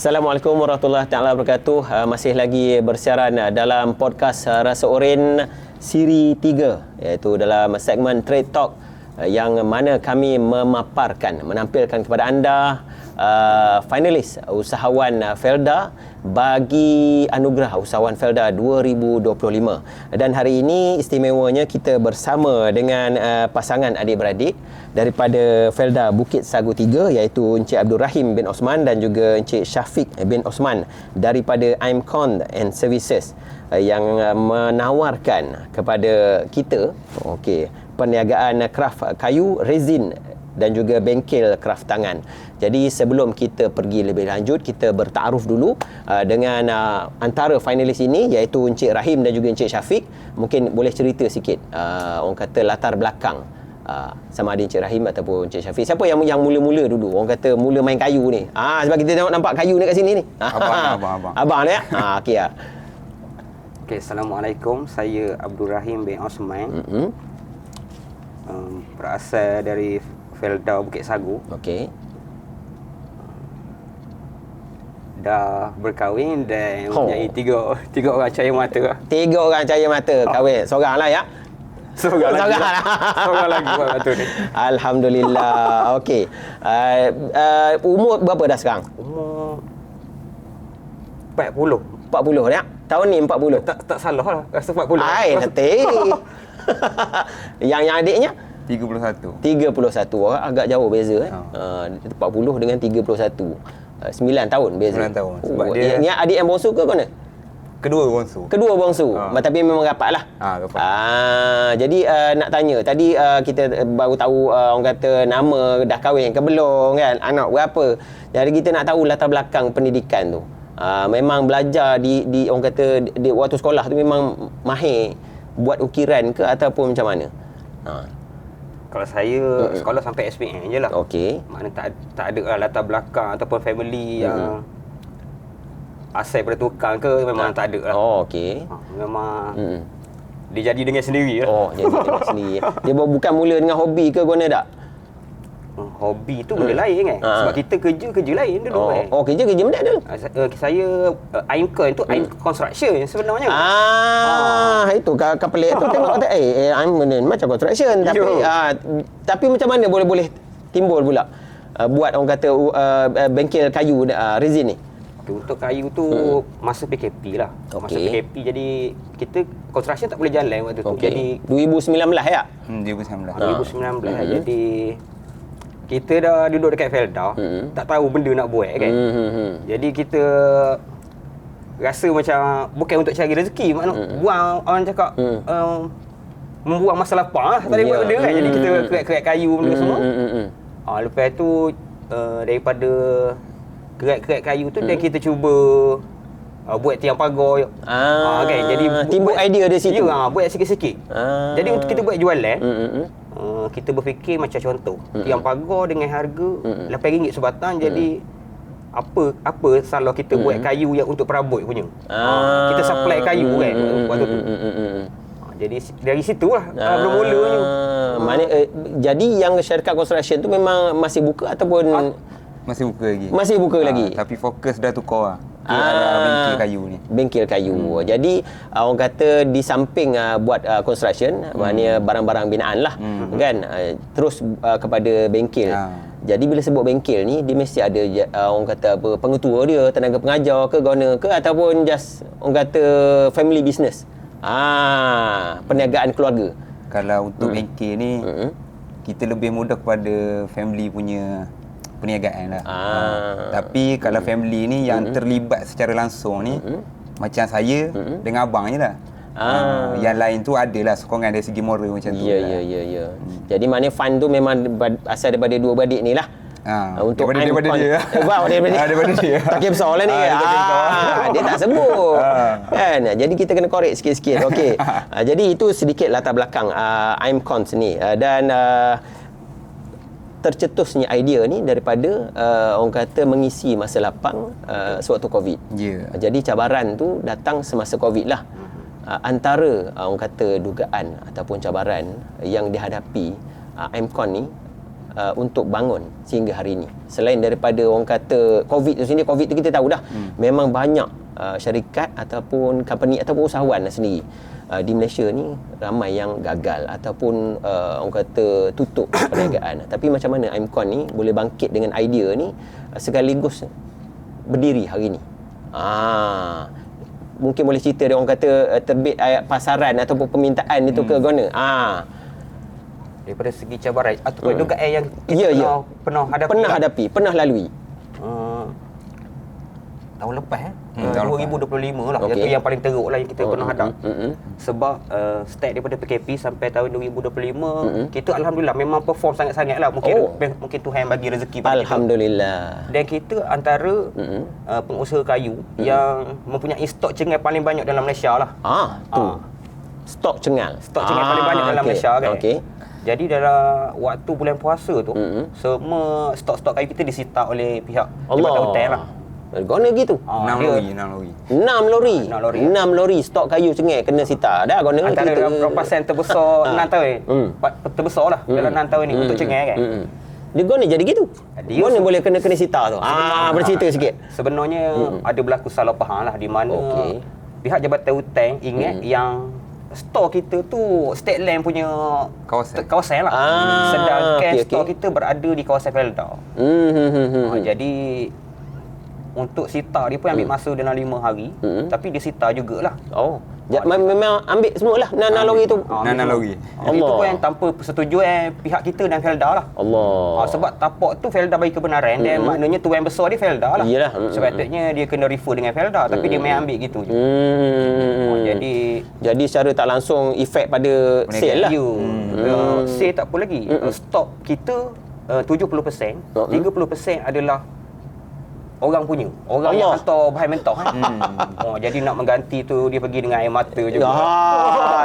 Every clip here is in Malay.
Assalamualaikum warahmatullahi taala wabarakatuh. Masih lagi bersiaran dalam podcast Rasa Oren siri 3, iaitu dalam segmen Trade Talk yang mana kami menampilkan kepada anda finalis usahawan Felda bagi anugerah usahawan Felda 2025. Dan hari ini istimewanya kita bersama dengan pasangan adik-beradik daripada Felda Bukit Sagu 3, iaitu Encik Abdul Rahim bin Osman dan juga Encik Syafiq bin Osman daripada Imcon and Services yang menawarkan kepada kita perniagaan kraft kayu, resin dan juga bengkel kraft tangan. Jadi sebelum kita pergi lebih lanjut, kita bertaaruf dulu dengan antara finalis ini, iaitu Encik Rahim dan juga Encik Syafiq. Mungkin boleh cerita sikit orang kata latar belakang sama ada Encik Rahim ataupun Encik Syafiq. Siapa yang mula-mula dulu? Orang kata mula main kayu ni. Sebab kita tengok nampak kayu ni kat sini ni. Abang. Abang ni ya? Okey ya. Okey, Assalamualaikum. Saya Abdul Rahim bin Osman. Berasal dari Felda Bukit Sagu. Okey. Dah berkahwin dan mempunyai tiga orang cahaya mata. 3 orang cahaya mata kahwin. Seorang lah ya? Seorang lagi buat batu ni. Alhamdulillah. Okey. Umur berapa dah sekarang? Umur 40. 40 ya? Tahun ni 40. Tak salah lah. Rasa 40. Nanti. yang adiknya? 31. 31. Agak jauh beza 40 dengan 31. 9 tahun beza. 9 tahun. Sebab dia ni adik yang bongsu ke mana? Kedua bongsu. Tapi memang rapat lah. Rapat. Jadi nak tanya, tadi kita baru tahu orang kata nama dah kahwin ke belum kan, anak berapa. Jadi kita nak tahu latar belakang pendidikan tu. Memang belajar di orang kata di waktu sekolah tu memang mahir buat ukiran ke ataupun macam mana? Kalau saya sekolah sampai SPM je lah. Okey. Makna tak ada lah latar belakang ataupun family yang asal pada tukang ke, memang tak ada lah. Okey. Memang dia jadi dengan sendiri lah. Jadi dengan sendiri. Dia bukan mula dengan hobi ke guna tak? Hobi tu benda lain kan. Sebab kita kerja lain dulu kan. Kerja mana dulu? Saya Imcon tu Imcon Construction sebenarnya. Itu pelik tu tengok kata macam construction tapi macam mana boleh timbul pula buat orang kata bengkel kayu resin ni? Untuk kayu tu masa PKP lah. Masa PKP jadi kita construction tak boleh jalan waktu tu. Jadi 2019 ya? 2019. Jadi kita dah duduk dekat Felda, tak tahu benda nak buat kan. Jadi kita rasa macam bukan untuk cari rezeki, makna buang, orang cakap membuang masa lapang lah, tak boleh buat benda kan. Jadi kita kerat-kerat kayu benda semua. Lepas tu daripada kerat-kerat kayu tu dan kita cuba buat tiang pagar kan. Jadi timbul idea dari situ. Buat sikit-sikit. Jadi untuk kita buat jualan, kita berfikir macam contoh tiang pagar dengan harga RM8 sebatang. Jadi apa salah kita buat kayu yang untuk perabot punya. Kita supply kayu kan waktu tu. Jadi dari situlah bermulanya. Jadi yang syarikat construction tu memang masih buka ataupun masih buka lagi. Tapi fokus dah tukar bengkel kayu ni. Bengkel kayu. Jadi orang kata di samping buat construction, maknanya barang-barang binaan lah kan, terus kepada bengkel. Jadi bila sebut bengkel ni, dia mesti ada orang kata apa, pengetua dia, tenaga pengajar ke, guna ke, ataupun just orang kata family business. Perniagaan keluarga. Kalau untuk bengkel ni kita lebih mudah kepada family punya perniagaan lah. Tapi kalau family ni yang terlibat secara langsung ni, macam saya dengan abang je lah. Yang lain tu adalah sokongan dari segi moral macam tu. Ya. Jadi maknanya fund tu memang asal daripada dua beradik ni lah. Untuk daripada dia. Daripada dia. Tak kira besar lah ni. Dia tak sebut. Kan? Jadi kita kena korek sikit-sikit. Okey. Jadi itu sedikit latar belakang Imcon ni. Dan tercetusnya idea ni daripada orang kata mengisi masa lapang sewaktu Covid. Jadi cabaran tu datang semasa Covid lah. Antara orang kata dugaan ataupun cabaran yang dihadapi Imcon ni untuk bangun sehingga hari ini. Selain daripada orang kata COVID tu sendiri, COVID tu kita tahu dah. Memang banyak syarikat ataupun company ataupun usahawan sendiri di Malaysia ni ramai yang gagal ataupun orang kata tutup perniagaan. Tapi macam mana Imcon ni boleh bangkit dengan idea ni sekaligus berdiri hari ni? Mungkin boleh cerita dia orang kata terbit pasaran ataupun permintaan itu ke mana? Daripada segi cabaran ataupun dugaan yang kita pernah hadapi. Pernah lalui. Tahun lepas 2025 lah. Itu yang paling teruk lah yang kita pernah hadap. Sebab start daripada PKP sampai tahun 2025, kita alhamdulillah memang perform sangat-sangat lah. Mungkin Tuhan bagi rezeki pada alhamdulillah. kita. Dan kita antara pengusaha kayu yang mempunyai stok cengal paling banyak dalam Malaysia lah. Stok cengal. Stok cengal paling banyak dalam Malaysia kan. Jadi dalam waktu bulan puasa tu, semua stok-stok kayu kita disita oleh pihak Jabatan Hutan lah. Guna gitu. 6 lori stok kayu cengai kena sita. Dah guna antara proportion terbesar 6 tahun. Terbesar lah dalam 6 tahun ni untuk cengai kan. Dia guna jadi gitu. Guna boleh kena sita tu. Bercerita sikit. Sebenarnya ada berlaku salah faham lah di mana pihak Jabatan Hutan ingat yang stor kita tu State Land punya kawasan lah. Sedangkan stor kita berada di kawasan Felda. Jadi untuk sita dia pun ambil masa dalam 5 hari, tapi dia sita jugalah. Memang ambil semualah 6 lori tu. 6 lori. Itu pun yang tanpa persetujuan pihak kita dan Felda lah. Sebab tapak tu Felda bagi kebenaran dan maknanya tuan besar dia Felda lah. Iyalah. Sepatutnya dia kena refer dengan Felda, tapi dia main ambil gitu je. Jadi secara tak langsung efek pada sale lah. Sale tak apa lagi. Stok kita 70%, 30% adalah orang punya. Orang yang hantar bahan mentah kan. Jadi nak mengganti tu dia pergi dengan air mata juga.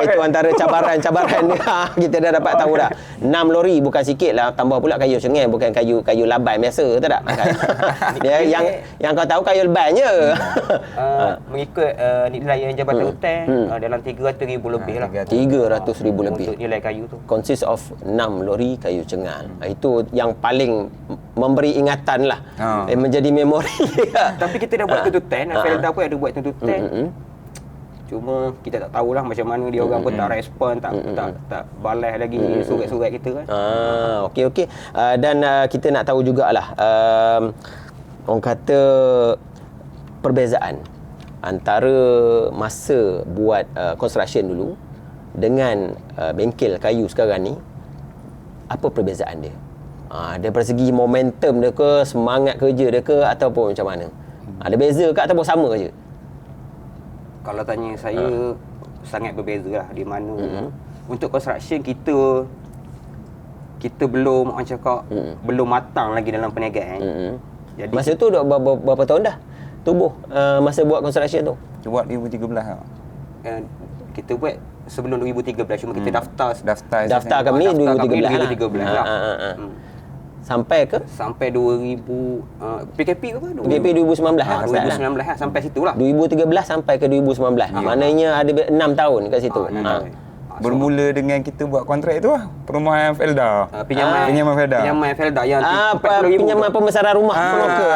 Itu antara cabaran-cabaran dia. Kita dah dapat tahu dah. 6 lori bukan sikit lah. Tambah pula kayu cengai, bukan kayu laban biasa, tak? Dia yang kau tahu kayu leban je. Mengikut nilai Jabatan Hutan dalam 300,000 lebih lah. 300,000 lebih. Untuk nilai kayu tu. Consist of 6 lori kayu cengal. Itu yang paling memberi ingatan lah. Menjadi memori. Tapi kita dah buat tuntutan, Felda pun ada buat tuntutan. Cuma kita tak tahulah macam mana dia orang pun tak respon, tak balas lagi surat-surat kita kan. Okey. Dan kita nak tahu jugalah orang kata perbezaan antara masa buat construction dulu dengan bengkel kayu sekarang ni. Apa perbezaan dia? Daripada segi momentum dia ke, semangat kerja dia ke, ataupun macam mana? Ada beza ke ataupun sama je? Kalau tanya saya, sangat berbeza lah. Di mana untuk construction kita belum, orang cakap, belum matang lagi dalam perniagaan. Jadi masa tu dah berapa tahun dah tubuh masa buat construction tu? Kita buat 2013 lah. Kita buat sebelum 2013, cuma kita daftar kami 2013 lah. Sampai 2000 PKP ke apa? PKP 2019 lah. 2019 lah, sampai situlah. 2013 sampai ke 2019. Maknanya ada 6 tahun kat situ. Bermula dengan kita buat kontrak tu lah, perumahan Felda. Pinjaman Felda yang pinjaman pembesaran rumah broker.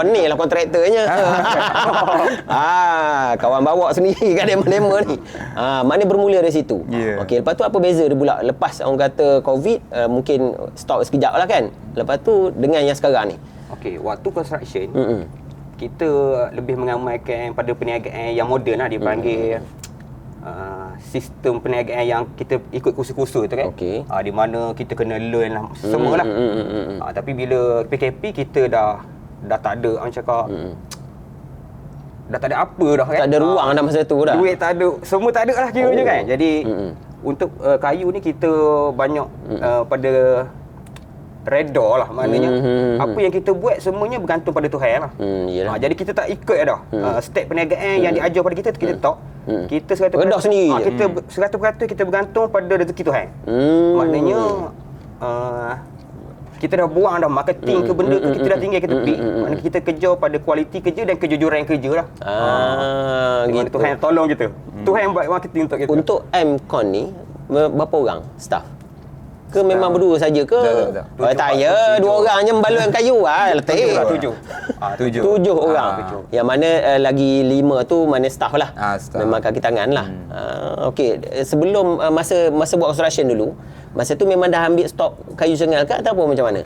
Ni lah kontraktornya. Kawan bawa sendiri kat demo-demo ni. Mana bermula dari situ. Okey, lepas tu apa beza dia pula? Lepas orang kata COVID, mungkin stop sekejap lah kan. Lepas tu dengan yang sekarang ni. Okey, waktu construction kita lebih mengamalkan pada perniagaan yang moden lah, dipanggil sistem perniagaan yang kita ikut kursus-kursus tu kan. Di mana kita kena learn lah semualah. Tapi bila PKP kita dah tak ada, orang cakap dah tak ada apa dah kan. Tak ada ruang dah masa tu dah. Duit tak ada, semua tak ada lah kiranya kan. Jadi untuk kayu ni kita banyak pada redha lah, maknanya apa yang kita buat semuanya bergantung pada Tuhan lah. Jadi kita tak ikut dah step perniagaan yang diajar pada kita tak. Kita 100% redah sendiri. Kita 100% kita bergantung pada rezeki Tuhan. Maknanya kita dah buang dah marketing ke benda tu, kita dah tinggal ke tepi. Maknanya kita kejar pada kualiti kerja dan kejujuran kerja lah. Gitu. Tuhan tolong kita. Tuhan buat marketing untuk kita. Untuk Imcon ni berapa orang staff? Ke memang berdua saja ke? Tak. Oh, tak ya, 2 orang je membaloi kayu letih. 7. 7 orang. Yang mana lagi 5 tu mana staff lah. Staff. Memang kaki tangan lah. Okey, sebelum masa buat construction dulu, masa tu memang dah ambil stok kayu cengal ke ataupun macam mana?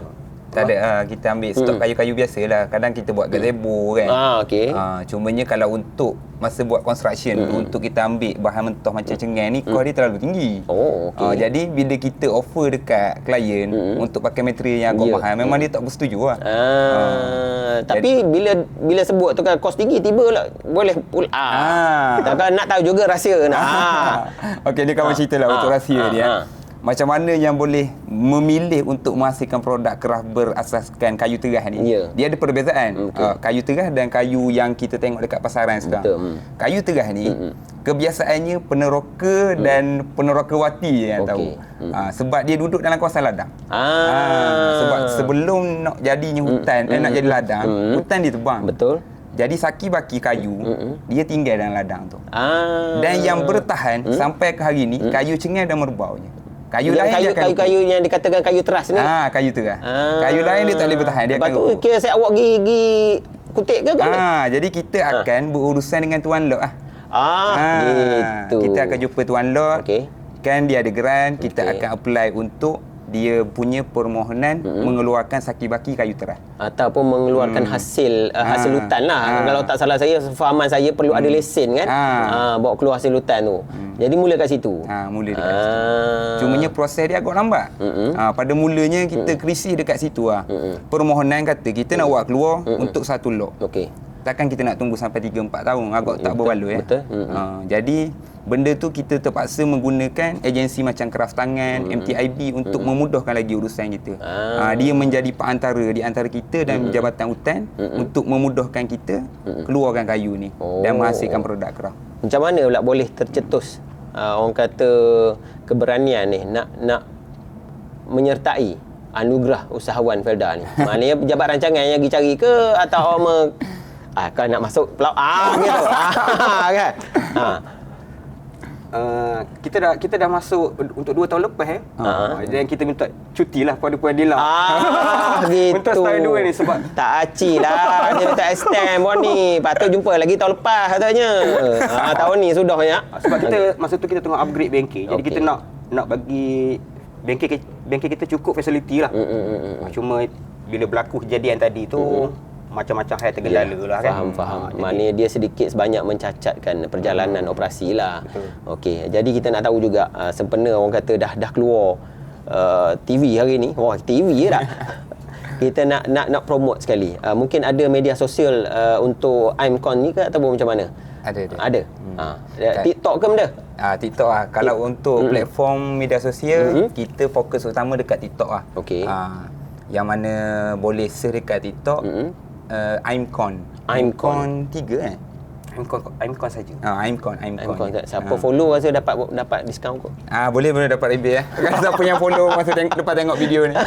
Tak ada, kita ambil stok kayu-kayu biasa lah. Kadang kita buat gazebo kan. Okey. Cumanya kalau untuk masa buat construction untuk kita ambil bahan mentah macam cengal ni, kos dia terlalu tinggi. Oh, okey. Jadi bila kita offer dekat klien untuk pakai material yang agak mahal, memang dia tak bersetuju lah. Tapi bila sebut tu kan kos tinggi, tiba lah boleh takkan nak tahu juga rahsia nak. Okey, dia kawan cerita lah untuk rahsia dia. Macam mana yang boleh memilih untuk menghasilkan produk kerah berasaskan kayu terah ni. Dia ada perbezaan. Kayu terah dan kayu yang kita tengok dekat pasaran sekarang. Kayu terah ni kebiasaannya peneroka dan penerokawati yang tahu. Sebab dia duduk dalam kawasan ladang. Sebab sebelum nak jadinya hutan, nak jadi ladang, hutan ditebang. Betul. Jadi saki baki kayu dia tinggal dalam ladang tu. Dan yang bertahan sampai ke hari ni kayu cengal dan merbaunya. Kayu kayu yang dikatakan kayu teras ni. Kayu terah. Kayu lain dia tak boleh bertahan, dia lepas akan tu roboh. kira saya awak gigi kutik ke kan? Jadi kita akan berurusan dengan tuan lot gitu. Kita akan jumpa tuan lot. Okey. Kan dia ada geran, kita akan apply untuk dia punya permohonan mengeluarkan saki baki kayu terah ataupun mengeluarkan hasil hutan lah. Kalau tak salah saya, fahaman saya perlu ada lesen kan. Bawa keluar hasil hutan tu. Jadi mula kat situ. Mula dekat situ. Cumanya proses dia agak lambat. Pada mulanya kita krisih dekat situ Permohonan kata kita nak buat keluar untuk satu lot. Okey. Takkan kita nak tunggu sampai 3-4 tahun, agak tak berbaloi. Betul. Jadi benda tu kita terpaksa menggunakan agensi macam Kraft Tangan, MTIB untuk memudahkan lagi urusan kita. Dia menjadi perantara di antara kita dan Jabatan Hutan untuk memudahkan kita keluarkan kayu ni dan menghasilkan produk kraft. Macam mana pula boleh tercetus orang kata keberanian ni nak menyertai anugerah usahawan Felda ni? Maknanya pejabat rancangan yang pergi cari ke atau kan nak masuk pulau gitu. Kan? Kita dah masuk untuk 2 tahun lepas dan kita minta cuti lah pada Puan Dila. Gitu. Untuk tahun 2 ni sebab tak aci lah. Dia minta extend pun ni. Patut jumpa lagi tahun lepas katanya. Tahun ni sudahnya. Sebab kita masa tu kita tengah upgrade bengkel. Jadi kita nak bagi bengkel kita cukup fasiliti lah. Cuma bila berlaku kejadian tadi tu macam-macam hal tergendala lah kan. Faham. Maknanya dia sedikit sebanyak mencacatkan perjalanan operasi lah. Okey, jadi kita nak tahu juga sempena orang kata dah keluar TV hari ni. Wah, TV je tak? Kita nak promote sekali. Mungkin ada media sosial untuk IMCON ni ke ataupun macam mana? Ada. TikTok ke benda? TikTok lah. Kalau untuk platform media sosial, kita fokus utama dekat TikTok lah. Okey. Yang mana boleh search dekat TikTok IMCON 3 kan? IMCON saja. IMCON. Siapa follow rasa dapat diskaun kot. Boleh dapat rebate siapa yang follow masa lepas tengok video ni.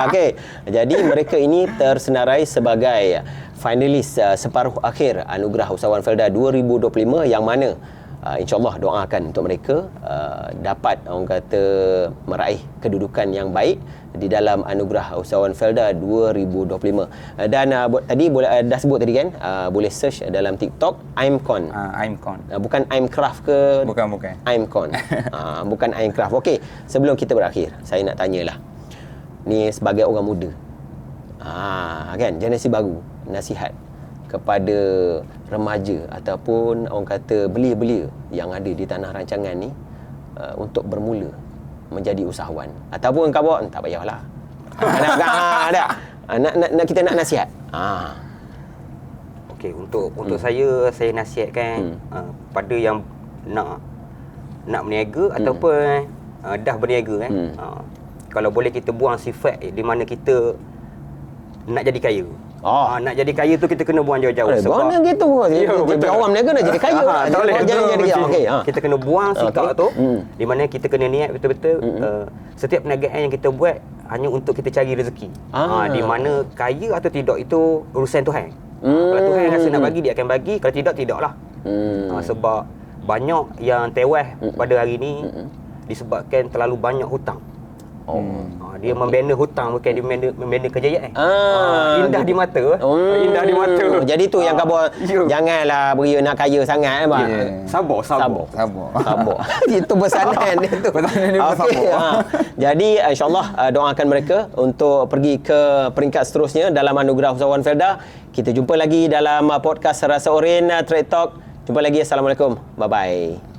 Okey. Jadi mereka ini tersenarai sebagai finalis separuh akhir Anugerah Usahawan Felda 2025 yang mana InsyaAllah doakan untuk mereka dapat orang kata meraih kedudukan yang baik di dalam Anugerah Usahawan Felda 2025. Dan tadi dah sebut tadi kan, boleh search dalam TikTok IMCON. Bukan IMCraft ke? Bukan. IMCON. Bukan IMCraft. Okey, sebelum kita berakhir, saya nak tanyalah. Ni sebagai orang muda. Kan, generasi baru, nasihat kepada remaja ataupun orang kata belia-belia yang ada di tanah rancangan ni untuk bermula menjadi usahawan ataupun kau tak payahlah. Nak kita nak nasihat. Okey, untuk saya nasihatkan pada yang nak berniaga ataupun dah berniaga kan. Kalau boleh kita buang sifat di mana kita nak jadi kaya. Nak jadi kaya tu kita kena buang jauh-jauh. Sebab gitu. Jadi awam niaga nak jadi kaya. Jangan jadi okey. Kita kena buang sikap tu di mana kita kena niat betul-betul setiap perniagaan yang kita buat hanya untuk kita cari rezeki. Di mana kaya atau tidak itu urusan Tuhan. Kalau Tuhan rasa nak bagi, dia akan bagi. Kalau tidak, tidaklah. Sebab banyak yang tewas pada hari ni disebabkan terlalu banyak hutang. Dia membina hutang, bukan dia membina kejayaan. Indah di mata. Indah di mata. Jadi tu yang khabar, janganlah beria nak kaya sangat bang. Sabar. Itu pesanan dia tu. Pesanan dia bersabar. Jadi insya-Allah doakan mereka untuk pergi ke peringkat seterusnya dalam anugerah Usahawan Felda. Kita jumpa lagi dalam podcast Rasa Oren Trade Talk. Jumpa lagi. Assalamualaikum. Bye bye.